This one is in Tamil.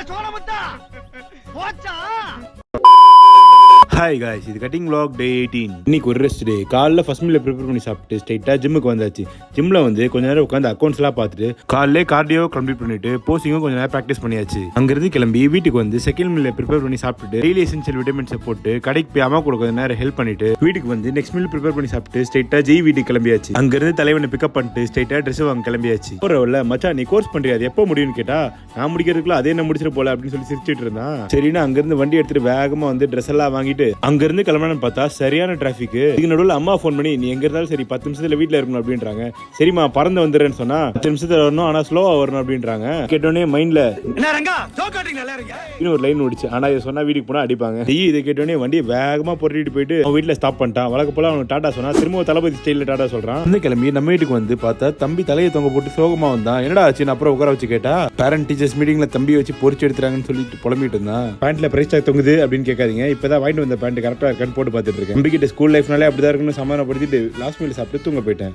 சோழமுத்தா போச்சா. ஹாய் காய்ஸ், இது கட்டிங் vlog டே 18. இன்னைக்கு ஒரு ரெஸ்ட் டே. காலைல ஃபர்ஸ்ட் மீல் ப்ரிப்பேர் பண்ணி சாப்பிட்டு ஸ்ட்ரைட்டா ஜிம்முக்கு வந்தாச்சு. ஜிம்ல வந்து கொஞ்ச நேரம் உட்காந்து அக்கௌண்ட்ஸ் எல்லாம் பார்த்துட்டு காலையிலே கார்டியோ கம்ப்ளீட் பண்ணிட்டு போஸ்டிங்கும் கொஞ்ச நேரம் ப்ராக்டிஸ் பண்ணியாச்சு. அங்கிருந்து கிளம்பி வீட்டுக்கு வந்து செகண்ட் மீல் ப்ரிப்பேர் பண்ணி சாப்பிட்டு டெய்லி எசென்ஷியல் விட்டமின்ஸை போட்டு கடைக்கு போய் அம்மா கூட கொஞ்ச நேரம் ஹெல்ப் பண்ணிட்டு வீட்டுக்கு வந்து நெக்ஸ்ட் மீல் ப்ரிப்பேர் பண்ணி சாப்பிட்டு ஸ்ட்ரைட்டா ஜெய் வீட்டுக்கு கிளம்பியாச்சு. அங்கிருந்து தலைவனை பிக்கப் பண்ணிட்டு ஸ்ட்ரைட்டா ட்ரெஸ் வாங்க கிளம்பியாச்சு. போறவல்ல மச்சான் நீ கோர்ஸ் பண்றியா, அது எப்போ முடியும்னு கேட்டா நான் முடிக்கிறதுக்குள்ள அதே என்ன முடிச்சிட்டு போல அப்படின்னு சொல்லி சிரிச்சிட்டு இருந்தான். சரின்னு அங்கிருந்து வண்டி எடுத்துட்டு வேகமா வந்து ட்ரெஸ் எல்லாம் வாங்கிட்டு அங்கிருந்து கிளம்பணும்னு பார்த்தா சரியான டிராபிக். இதுக்கு நடுவில் அம்மா ஃபோன் பண்ணி நீ எங்க இருந்தாலும் சரி 10 நிமிஷத்துல வீட்டுல இருக்கணும் அப்படின்றாங்க. சரிமா பறந்து வந்துடுறேன்னு சொன்னா 10 நிமிஷத்துல வரணும், ஆனா ஸ்லோவா வரணும் அப்படின்றாங்க. கேட்டோடனே மைண்ட்ல இன்னும் ஒரு லைன் ஓடிச்சு. ஆனா இதை சொன்னா வீட்டுக்கு போனா அடிப்பாங்க. இதை கேட்டோடனே வண்டியை வேகமா பொருட்டிட்டு போயிட்டு அவன் வீட்டுல ஸ்டாப் பண்ணிட்டான். வழக்க போல அவனுக்கு டாடா சொன்னா திரும்ப தளபதி ஸ்டைல டாடா சொல்றான். இந்த கிளம்பி நம்ம வீட்டுக்கு வந்து பார்த்தா தம்பி தலையை தொங்க போட்டு சோகமா வந்தான். என்னடா ஆச்சு? அப்புறம் உட்கார வச்சு கேட்டா பேரண்ட் டீச்சர்ஸ் மீட்டிங்ல தம்பி வச்சு பொறிச்சு எடுத்துறாங்கன்னு சொல்லிட்டு புலம்பிட்டு இருந்தான். பேண்ட்ல பிரைஸ் டாக் தொங்குது அப்படின்னு கேட்காதீங்க. இப்பதான் வாங்கிட்டு வந்த பேண்ட் கரெக்டா இருக்கான்னு போட்டு பார்த்துட்டு இருக்கேன். நம்பிக்கிட்ட ஸ்கூல் லைஃப்னாலே அப்படிதான் இருக்குன்னு சமாதானப்படுத்திட்டு லாஸ்ட் மீல் சாப்பிட்டு தூங்க போயிட்டேன்.